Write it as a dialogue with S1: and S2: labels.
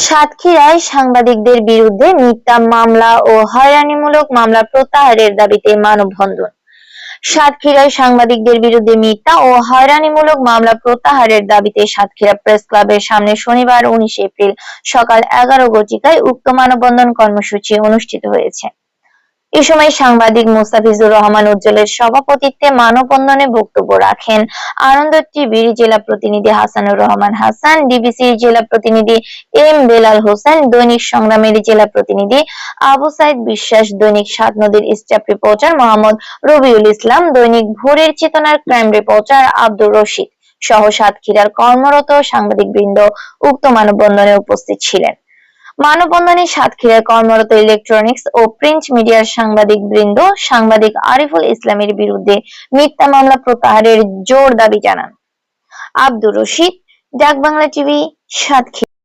S1: সাতক্ষীরায় সাংবাদিকদের বিরুদ্ধে মিথ্যা মামলা ও হয়রানিমূলক মামলা প্রত্যাহারের দাবিতে মানববন্ধন। সাতক্ষীরায় সাংবাদিকদের বিরুদ্ধে মিথ্যা ও হয়রানিমূলক মামলা প্রত্যাহারের দাবিতে সাতক্ষীরা প্রেস ক্লাবের সামনে শনিবার 19 এপ্রিল সকাল 11 ঘটিকায় উক্ত মানববন্ধন কর্মসূচি অনুষ্ঠিত হয়েছে। এ সময় সাংবাদিক মুস্তাফিজুর রহমান উজ্জ্বলের সভাপতিত্বে মানববন্ধনে বক্তব্য রাখেন আনন্দ টিভির জেলা প্রতিনিধি হাসানুর রহমান হাসান, ডিবিসির জেলা প্রতিনিধি এম বেলাল হোসেন, দৈনিক সংগ্রামের জেলা প্রতিনিধি আবু সাইদ বিশ্বাস, দৈনিক সাত নদীর স্টাফ রিপোর্টার মোহাম্মদ রবিউল ইসলাম, দৈনিক ভোরের চেতনার ক্রাইম রিপোর্টার আব্দুর রশিদ সহ সাতক্ষীরার কর্মরত সাংবাদিকবৃন্দ উক্ত মানববন্ধনে উপস্থিত ছিলেন। মানববন্ধনে সাতক্ষীরায় কর্মরত ইলেকট্রনিক্স ও প্রিন্ট মিডিয়ার সাংবাদিকবৃন্দ সাংবাদিক আরিফুল ইসলামের বিরুদ্ধে মিথ্যা মামলা প্রত্যাহারের জোর দাবি জানান। আব্দুর রশিদ, ডাক বাংলা টিভি, সাতক্ষীরা।